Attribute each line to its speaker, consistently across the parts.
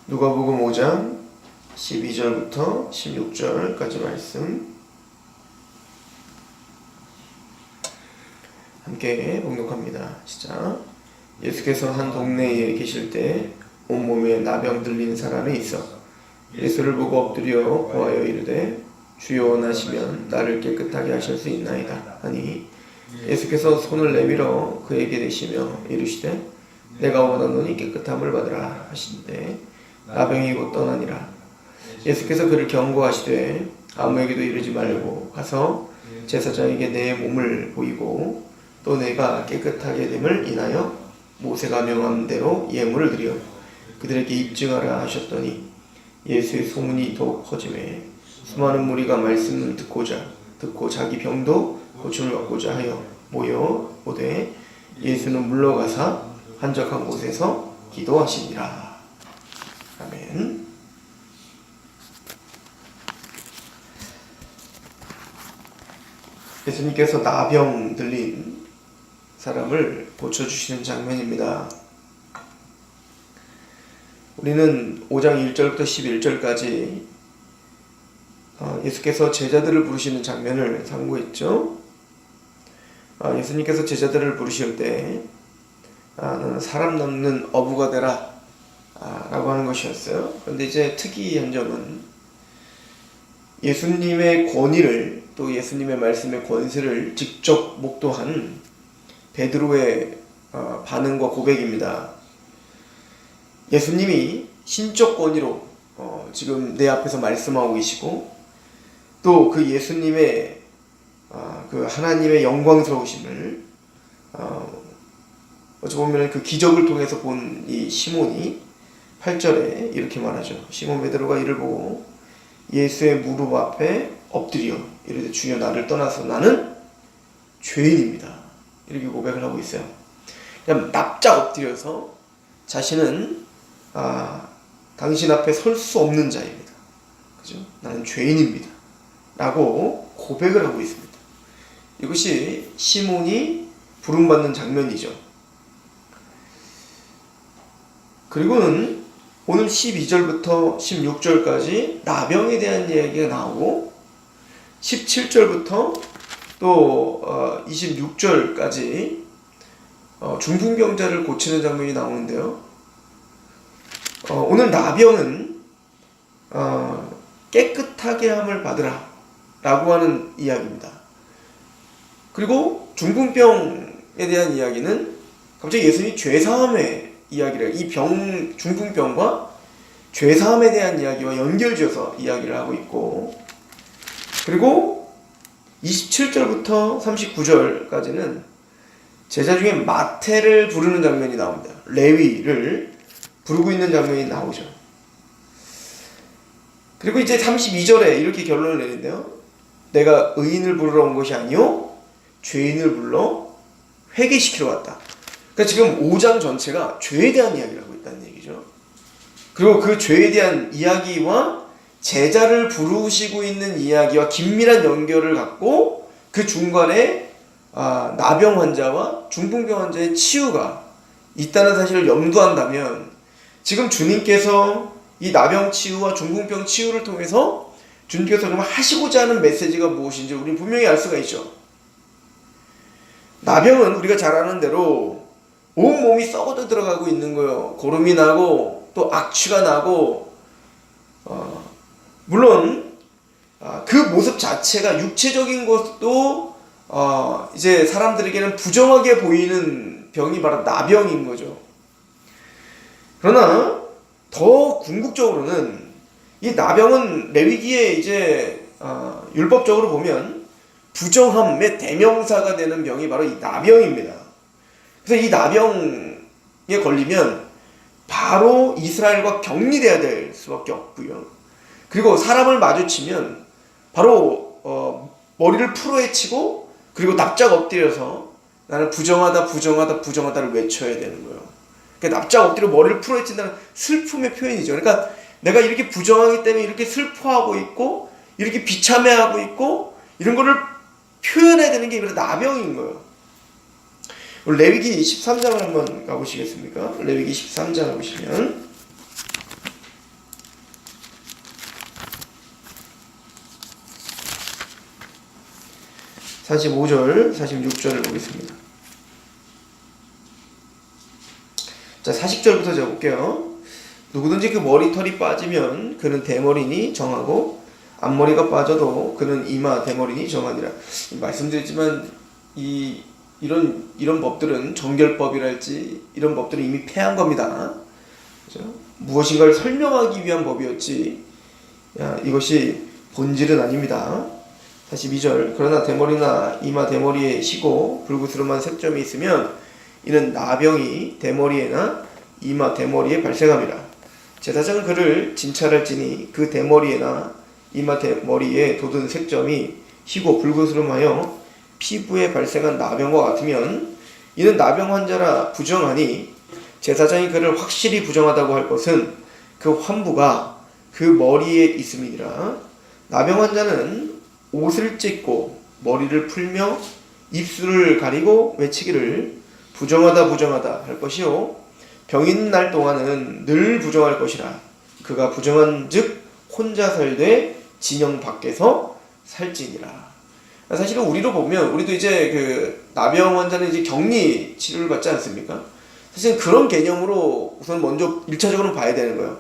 Speaker 1: 누가복음 5장 12절부터 16절까지 말씀 함께 봉독합니다. 시작. 예수께서 한 동네에 계실 때 온몸에 나병 들린 사람이 있어 예수를 보고 엎드려 구하여 이르되 주여 원하시면 나를 깨끗하게 하실 수 있나이다 하니 예수께서 손을 내밀어 그에게 대시며 이르시되 내가 원하노니 깨끗함을 받으라 하시는데 나병이 곧 떠나니라. 예수께서 그를 경고하시되 아무에게도 이르지 말고 가서 제사장에게 내 몸을 보이고 또 내가 깨끗하게 됨을 인하여 모세가 명한 대로 예물을 드려 그들에게 입증하라 하셨더니 예수의 소문이 더욱 퍼지매 수많은 무리가 말씀을 듣고 자기 병도 고침을 받고자 하여 모여 오되 예수는 물러가사 한적한 곳에서 기도하시니라. 아멘. 예수님께서 나병 들린 사람을 고쳐주시는 장면입니다. 우리는 5장 1절부터 11절까지 예수께서 제자들을 부르시는 장면을 상고했죠. 예수님께서 제자들을 부르실 때 너는 사람 넘는 어부가 되라 라고 하는 것이었어요. 그런데 이제 특이한 점은 예수님의 권위를 또 예수님의 말씀의 권세를 직접 목도한 베드로의 반응과 고백입니다. 예수님이 신적 권위로 지금 내 앞에서 말씀하고 계시고 또 그 예수님의 그 하나님의 영광스러우심을 어찌 보면 그 기적을 통해서 본 이 시몬이 8절에 이렇게 말하죠. 시몬 베드로가 이를 보고 예수의 무릎 앞에 엎드려 이르되 주여 나를 떠나서 나는 죄인입니다. 이렇게 고백을 하고 있어요. 그냥 납작 엎드려서 자신은 당신 앞에 설 수 없는 자입니다. 그죠? 나는 죄인입니다. 라고 고백을 하고 있습니다. 이것이 시몬이 부름받는 장면이죠. 그리고는 오늘 12절부터 16절까지 나병에 대한 이야기가 나오고 17절부터 또 26절까지 중풍병자를 고치는 장면이 나오는데요. 오늘 나병은 깨끗하게 함을 받으라 라고 하는 이야기입니다. 그리고 중풍병에 대한 이야기는 갑자기 예수님이 죄사함의 이야기를 이 중풍병과 죄사함에 대한 이야기와 연결지어서 이야기를 하고 있고 그리고 27절부터 39절까지는 제자 중에 마태를 부르는 장면이 나옵니다. 레위를 부르고 있는 장면이 나오죠. 그리고 이제 32절에 이렇게 결론을 내린대요. 내가 의인을 부르러 온 것이 아니요 죄인을 불러 회개시키러 왔다. 그러니까 지금 5장 전체가 죄에 대한 이야기를 하고 있다는 얘기죠. 그리고 그 죄에 대한 이야기와 제자를 부르시고 있는 이야기와 긴밀한 연결을 갖고 그 중간에 나병 환자와 중풍병 환자의 치유가 있다는 사실을 염두한다면 지금 주님께서 이 나병 치유와 중풍병 치유를 통해서 주님께서 정말 하시고자 하는 메시지가 무엇인지 우리는 분명히 알 수가 있죠. 나병은 우리가 잘 아는 대로 온몸이 썩어져 들어가고 있는 거예요. 고름이 나고 또 악취가 나고 물론 그 모습 자체가 육체적인 것도 이제 사람들에게는 부정하게 보이는 병이 바로 나병인 거죠. 그러나 더 궁극적으로는 이 나병은 레위기에 이제 율법적으로 보면 부정함의 대명사가 되는 병이 바로 이 나병입니다. 그래서 이 나병에 걸리면 바로 이스라엘과 격리돼야 될 수밖에 없고요. 그리고 사람을 마주치면 바로 머리를 풀어헤치고 그리고 납작 엎드려서 나는 부정하다를 외쳐야 되는 거예요. 그러니까 납작 엎드려 머리를 풀어헤친다는 슬픔의 표현이죠. 그러니까 내가 이렇게 부정하기 때문에 이렇게 슬퍼하고 있고 이렇게 비참해하고 있고 이런 거를 표현해야 되는 게 나병인 거예요. 레위기 13장을 한번 가보시겠습니까? 레위기 13장을 보시면 45절, 46절을 보겠습니다. 자, 40절부터 제가 볼게요. 누구든지 그 머리털이 빠지면 그는 대머리니 정하고 앞머리가 빠져도 그는 이마 대머리니 정하니라. 말씀드렸지만 이런 법들은 정결법이랄지 이런 법들은 이미 폐한 겁니다. 그렇죠? 무엇인가를 설명하기 위한 법이었지 이것이 본질은 아닙니다. 42절 그러나 대머리나 이마 대머리에 시고 불구스름한 색점이 있으면 이는 나병이 대머리에나 이마 대머리에 발생함이라. 제사장은 그를 진찰할지니 그 대머리에나 이마 대머리에 돋은 색점이 희고 불구스름하여 피부에 발생한 나병과 같으면 이는 나병 환자라 부정하니 제사장이 그를 확실히 부정하다고 할 것은 그 환부가 그 머리에 있음이니라. 나병 환자는 옷을 찢고 머리를 풀며 입술을 가리고 외치기를 부정하다 할 것이요 병 있는 날 동안은 늘 부정할 것이라. 그가 부정한 즉 혼자 살되 진영 밖에서 살지니라. 사실은 우리로 보면 우리도 이제 그 나병 환자는 이제 격리 치료를 받지 않습니까? 사실 그런 개념으로 우선 먼저 1차적으로 봐야 되는 거예요.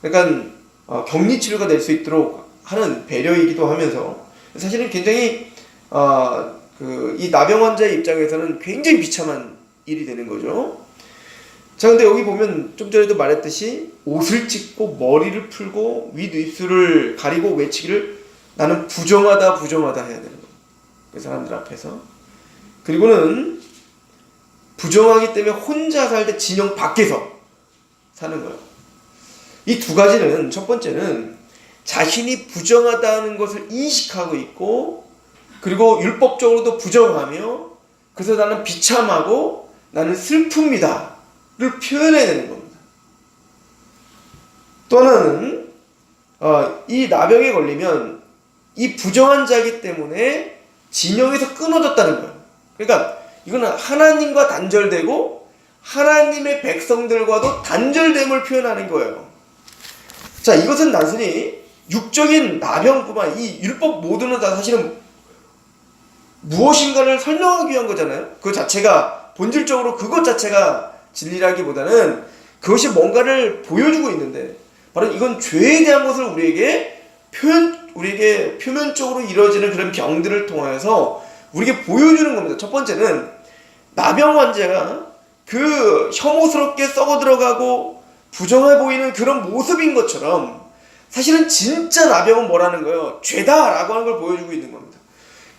Speaker 1: 그러니까 격리 치료가 될 수 있도록 하는 배려이기도 하면서 사실은 굉장히 이 나병 환자의 입장에서는 굉장히 비참한 일이 되는 거죠. 자, 근데 여기 보면 좀 전에도 말했듯이 옷을 찢고 머리를 풀고 윗입술을 가리고 외치기를 나는 부정하다 해야 되는 거예요. 그 사람들 앞에서. 그리고는 부정하기 때문에 혼자 살 때 진영 밖에서 사는 거예요. 이 두 가지는 첫 번째는 자신이 부정하다는 것을 인식하고 있고 그리고 율법적으로도 부정하며 그래서 나는 비참하고 나는 슬픕니다 를 표현해야 되는 겁니다. 또 하나는 이 나병에 걸리면 이 부정한 자이기 때문에 진영에서 끊어졌다는 거예요. 그러니까 이거는 하나님과 단절되고 하나님의 백성들과도 단절됨을 표현하는 거예요. 자, 이것은 단순히 육적인 나병뿐만 이 율법 모두는 다 사실은 무엇인가를 설명하기 위한 거잖아요. 그 자체가 본질적으로 그것 자체가 진리라기보다는 그것이 뭔가를 보여주고 있는데 바로 이건 죄에 대한 것을 우리에게 표면적으로 이루어지는 그런 병들을 통하여서 우리에게 보여주는 겁니다. 첫 번째는 나병 환자가 그 혐오스럽게 썩어 들어가고 부정해 보이는 그런 모습인 것처럼 사실은 진짜 나병은 뭐라는 거예요? 죄다라고 하는 걸 보여주고 있는 겁니다.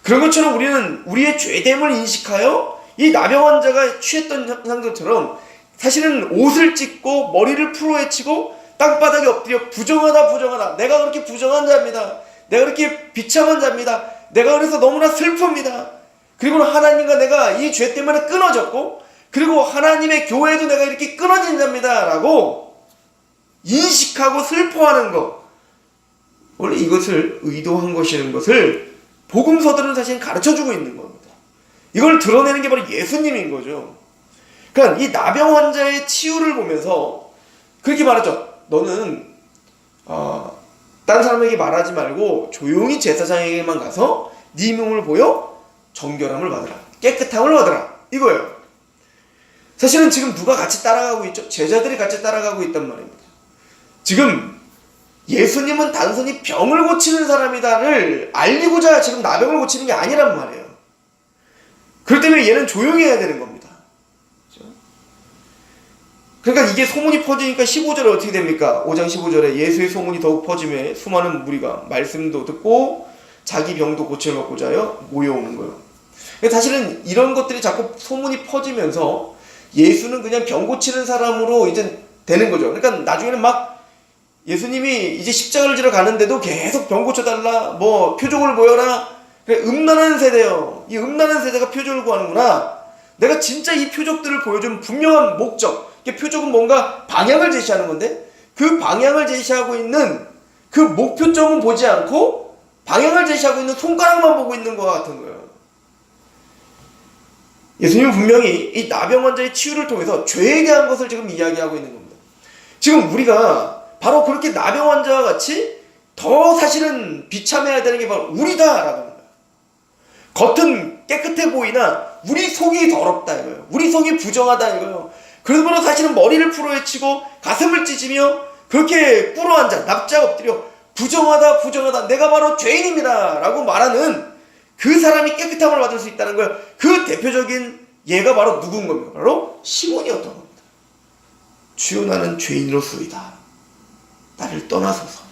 Speaker 1: 그런 것처럼 우리는 우리의 죄됨을 인식하여 이 나병 환자가 취했던 상태처럼 사실은 옷을 찢고 머리를 풀어헤치고 땅바닥에 엎드려 부정하다 내가 그렇게 부정한 자입니다. 내가 그렇게 비참한 자입니다. 내가 그래서 너무나 슬픕니다. 그리고 하나님과 내가 이 죄 때문에 끊어졌고 그리고 하나님의 교회도 내가 이렇게 끊어진 자입니다 라고 인식하고 슬퍼하는 것, 원래 이것을 의도한 것이라는 것을 복음서들은 사실 가르쳐주고 있는 겁니다. 이걸 드러내는 게 바로 예수님인 거죠. 그러니까 이 나병 환자의 치유를 보면서 그렇게 말하죠. 너는 딴 사람에게 말하지 말고 조용히 제사장에게만 가서 네 몸을 보여 정결함을 받으라, 깨끗함을 받으라, 이거예요. 사실은 지금 누가 같이 따라가고 있죠? 제자들이 같이 따라가고 있단 말입니다. 지금 예수님은 단순히 병을 고치는 사람이다를 알리고자 지금 나병을 고치는 게 아니란 말이에요. 그렇기 때문에 얘는 조용히 해야 되는 겁니다. 그러니까 이게 소문이 퍼지니까 15절에 어떻게 됩니까? 5장 15절에 예수의 소문이 더욱 퍼지며 수많은 무리가 말씀도 듣고 자기 병도 고쳐먹고자 하여 모여오는 거예요. 사실은 이런 것들이 자꾸 소문이 퍼지면서 예수는 그냥 병 고치는 사람으로 이제 되는 거죠. 그러니까 나중에는 막 예수님이 이제 십자가를 지러 가는데도 계속 병 고쳐달라, 뭐 표적을 보여라. 그래, 음란한 세대요. 이 음란한 세대가 표적을 구하는구나. 내가 진짜 이 표적들을 보여준 분명한 목적, 표적은 뭔가 방향을 제시하는 건데 그 방향을 제시하고 있는 그 목표점은 보지 않고 방향을 제시하고 있는 손가락만 보고 있는 것 같은 거예요. 예수님은 분명히 이 나병 환자의 치유를 통해서 죄에 대한 것을 지금 이야기하고 있는 겁니다. 지금 우리가 바로 그렇게 나병 환자와 같이 더 사실은 비참해야 되는 게 바로 우리다라고 합니다. 겉은 깨끗해 보이나 우리 속이 더럽다 이거예요. 우리 속이 부정하다 이거예요. 그러므로 사실은 머리를 풀어헤치고 가슴을 찢으며 그렇게 꿇어앉아 납작 엎드려 부정하다 부정하다 내가 바로 죄인입니다 라고 말하는 그 사람이 깨끗함을 받을 수 있다는 거예요. 그 대표적인 예가 바로 누군 겁니까? 바로 시몬이었던 겁니다. 주여 나는 죄인으로서이다. 나를 떠나소서.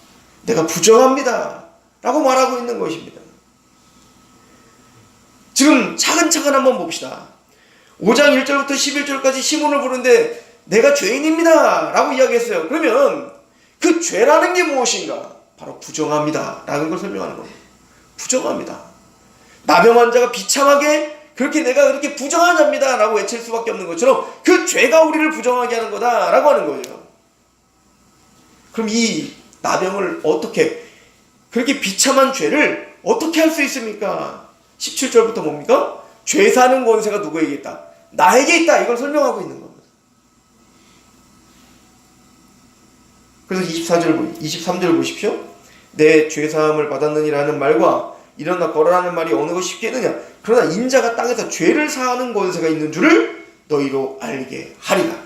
Speaker 1: 내가 부정합니다 라고 말하고 있는 것입니다. 지금 차근차근 한번 봅시다. 5장 1절부터 11절까지 시몬을 부르는데 내가 죄인입니다 라고 이야기했어요. 그러면 그 죄라는 게 무엇인가? 바로 부정합니다 라는 걸 설명하는 겁니다. 부정합니다. 나병 환자가 비참하게 그렇게 내가 그렇게 부정한 자입니다 라고 외칠 수밖에 없는 것처럼 그 죄가 우리를 부정하게 하는 거다 라고 하는 거예요. 그럼 이 나병을 어떻게, 그렇게 비참한 죄를 어떻게 할 수 있습니까? 17절부터 뭡니까? 죄 사는 권세가 누구에게 있다? 나에게 있다. 이걸 설명하고 있는 겁니다. 그래서 23절 보십시오. 내 죄사함을 받았느니라는 말과 일어나 걸어라는 말이 어느 것이 쉽겠느냐? 그러나 인자가 땅에서 죄를 사하는 권세가 있는 줄을 너희로 알게 하리라.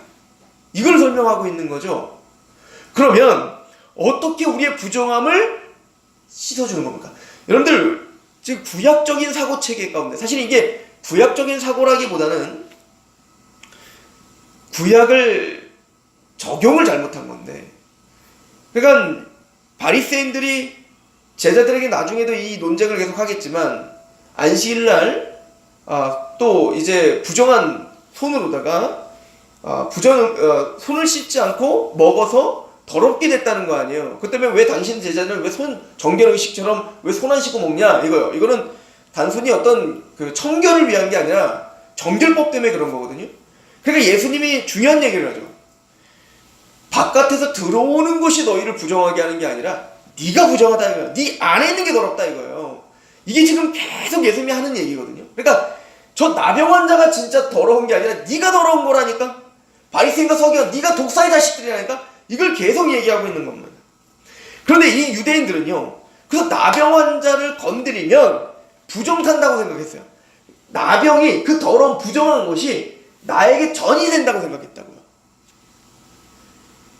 Speaker 1: 이걸 설명하고 있는 거죠. 그러면 어떻게 우리의 부정함을 씻어주는 겁니까? 여러분들 지금 구약적인 사고체계 가운데, 사실 이게 구약적인 사고라기보다는 구약을 적용을 잘못한 건데, 그러니까 바리새인들이 제자들에게 나중에도 이 논쟁을 계속 하겠지만 안식일날 또 이제 부정한 손으로다가 손을 씻지 않고 먹어서 더럽게 됐다는 거 아니에요. 그 때문에 왜 당신 제자는 왜 정결의식처럼 왜 손 안 씻고 먹냐 이거요. 이거는 단순히 어떤 그 청결을 위한 게 아니라 정결법 때문에 그런 거거든요. 그러니까 예수님이 중요한 얘기를 하죠. 바깥에서 들어오는 것이 너희를 부정하게 하는 게 아니라 네가 부정하다 이거예요. 네 안에 있는 게 더럽다 이거예요. 이게 지금 계속 예수님이 하는 얘기거든요. 그러니까 저 나병 환자가 진짜 더러운 게 아니라 네가 더러운 거라니까. 바리새인과 서기관 네가 독사의 자식들이라니까. 이걸 계속 얘기하고 있는 겁니다. 그런데 이 유대인들은요, 그래서 나병 환자를 건드리면 부정탄다고 생각했어요. 나병이, 그 더러운 부정한 것이 나에게 전이 된다고 생각했다고요.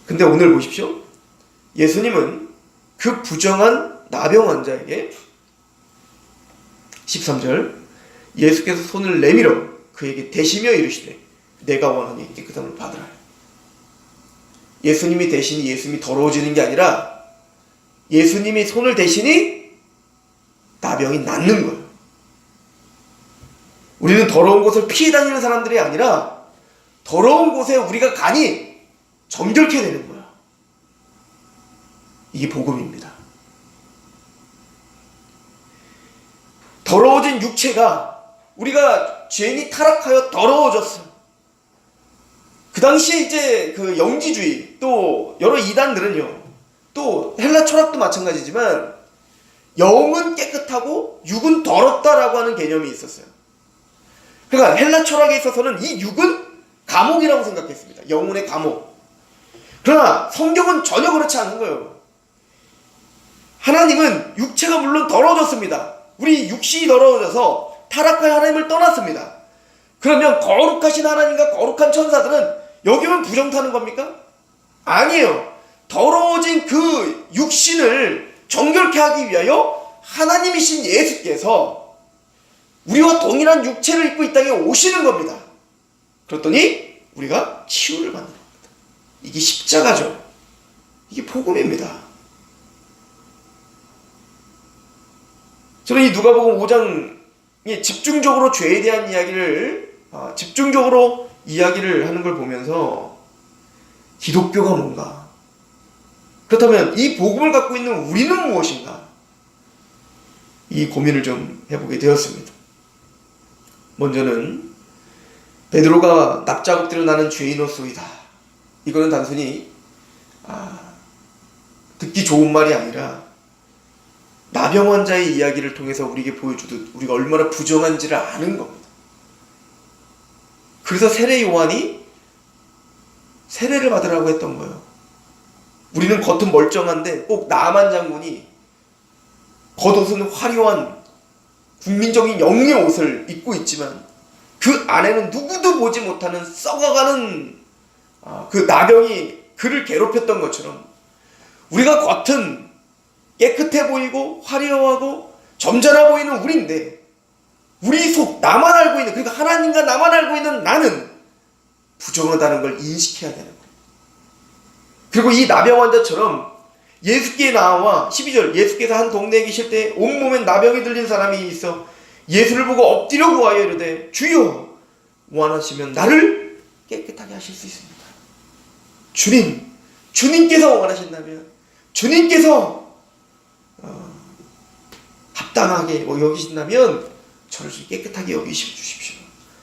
Speaker 1: 근데 오늘 보십시오. 예수님은 그 부정한 나병 환자에게 13절 예수께서 손을 내밀어 그에게 대시며 이르시되 내가 원하니 깨끗함을 받으라. 예수님이 대시니 예수님이 더러워지는 게 아니라 예수님이 손을 대시니 나병이 낫는 거예요. 우리는 더러운 곳을 피해 다니는 사람들이 아니라 더러운 곳에 우리가 가니 정결케 되는 거예요. 이게 복음입니다. 더러워진 육체가, 우리가 죄인이 타락하여 더러워졌어요. 그 당시에 이제 그 영지주의, 또 여러 이단들은요, 또 헬라 철학도 마찬가지지만 영은 깨끗하고 육은 더럽다라고 하는 개념이 있었어요. 그러니까 헬라 철학에 있어서는 이 육은 감옥이라고 생각했습니다. 영혼의 감옥. 그러나 성경은 전혀 그렇지 않은 거예요. 하나님은 육체가 물론 더러워졌습니다. 우리 육신이 더러워져서 타락한 하나님을 떠났습니다. 그러면 거룩하신 하나님과 거룩한 천사들은 여기면 부정타는 겁니까? 아니에요. 더러워진 그 육신을 정결케 하기 위하여 하나님이신 예수께서 우리와 동일한 육체를 입고 이 땅에 오시는 겁니다. 그랬더니 우리가 치유를 받는 겁니다. 이게 십자가죠. 이게 복음입니다. 저는 이 누가복음 5장에 집중적으로 죄에 대한 이야기를 하는 걸 보면서 기독교가 뭔가, 그렇다면 이 복음을 갖고 있는 우리는 무엇인가, 이 고민을 좀 해보게 되었습니다. 먼저는 베드로가 납작 엎드려 나는 죄인으로소이다. 이거는 단순히 듣기 좋은 말이 아니라 나병 환자의 이야기를 통해서 우리에게 보여주듯 우리가 얼마나 부정한지를 아는 겁니다. 그래서 세례 요한이 세례를 받으라고 했던 거예요. 우리는 겉은 멀쩡한데 꼭 나만 장군이 겉옷은 화려한 국민적인 영의 옷을 입고 있지만 그 안에는 누구도 보지 못하는 썩어가는 그 나병이 그를 괴롭혔던 것처럼 우리가 겉은 깨끗해 보이고 화려하고 점잖아 보이는 우리인데 우리 속 나만 알고 있는, 그러니까 하나님과 나만 알고 있는 나는 부정하다는 걸 인식해야 되는 거예요. 그리고 이 나병 환자처럼 예수께 나와 12절 예수께서 한 동네에 계실 때 온몸에 나병이 들린 사람이 있어 예수를 보고 엎드려 구하여 이르되 주여 원하시면 나를 깨끗하게 하실 수 있습니다. 주님께서 원하신다면 주님께서 합당하게 여기신다면 저를 좀 깨끗하게 여기주십시오.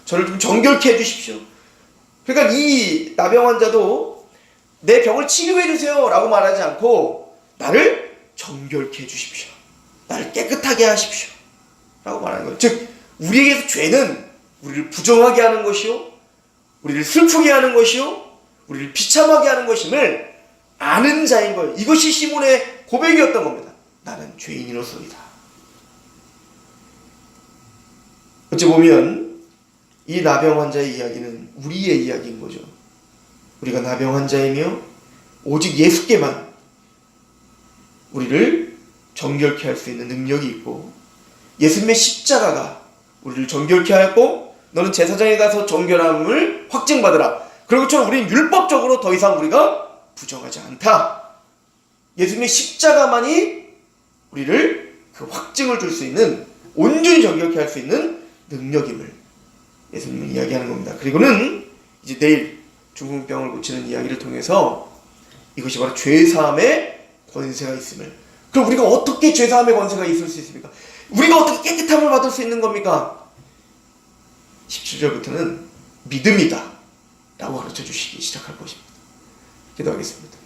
Speaker 1: 저를 좀 정결케 해주십시오. 그러니까 이 나병 환자도 내 병을 치료해 주세요 라고 말하지 않고 나를 정결케 해주십시오. 나를 깨끗하게 하십시오 라고 말하는 거예요. 즉 우리에게서 죄는 우리를 부정하게 하는 것이요, 우리를 슬프게 하는 것이요, 우리를 비참하게 하는 것임을 아는 자인 거예요. 이것이 시몬의 고백이었던 겁니다. 나는 죄인이로소이다. 어찌 보면 이 나병 환자의 이야기는 우리의 이야기인 거죠. 우리가 나병 환자이며 오직 예수께만 우리를 정결케 할 수 있는 능력이 있고 예수님의 십자가가 우리를 정결케 하였고 너는 제사장에 가서 정결함을 확증받으라. 그런 것처럼 우리는 율법적으로 더 이상 우리가 부정하지 않다. 예수님의 십자가만이 우리를 그 확증을 줄 수 있는, 온전히 정결케 할 수 있는 능력임을 예수님은 이야기하는 겁니다. 그리고는 이제 내일 중풍병을 고치는 이야기를 통해서 이것이 바로 죄사함의 권세가 있음을. 그럼 우리가 어떻게 죄사함의 권세가 있을 수 있습니까? 우리가 어떻게 깨끗함을 받을 수 있는 겁니까? 17절부터는 믿음이다 라고 가르쳐 주시기 시작할 것입니다. 기도하겠습니다.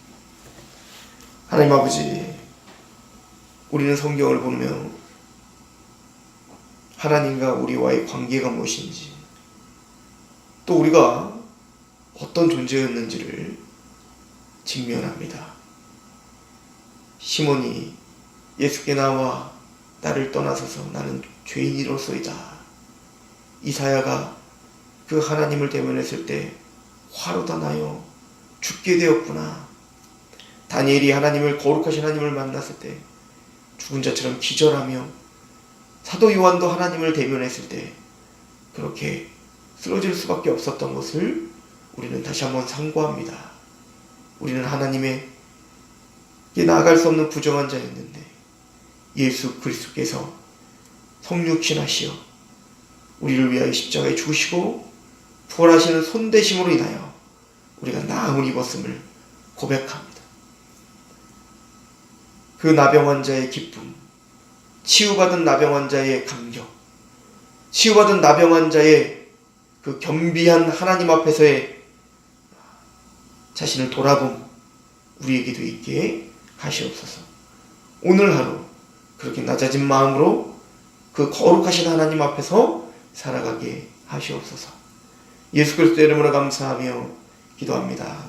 Speaker 1: 하나님 아버지, 우리는 성경을 보며 하나님과 우리와의 관계가 무엇인지, 또 우리가 어떤 존재였는지를 직면합니다. 시몬이 예수께 나와 나를 떠나서서 나는 죄인이로소이다. 이사야가 그 하나님을 대면했을 때 화로다 나요 죽게 되었구나. 다니엘이 하나님을, 거룩하신 하나님을 만났을 때 죽은 자처럼 기절하며, 사도 요한도 하나님을 대면했을 때 그렇게 쓰러질 수밖에 없었던 것을 우리는 다시 한번 상고합니다. 우리는 하나님에게 나아갈 수 없는 부정한 자였는데 예수 그리스도께서 성육신하시어 우리를 위하여 십자가에 죽으시고 부활하시는 손대심으로 인하여 우리가 나음을 입었음을 고백합니다. 그 나병 환자의 기쁨, 치유받은 나병 환자의 감격, 치유받은 나병 환자의 그 겸비한 하나님 앞에서의 자신을 돌아봄 우리에게도 있게 하시옵소서. 오늘 하루 그렇게 낮아진 마음으로 그 거룩하신 하나님 앞에서 살아가게 하시옵소서. 예수 그리스도의 이름으로 감사하며 기도합니다.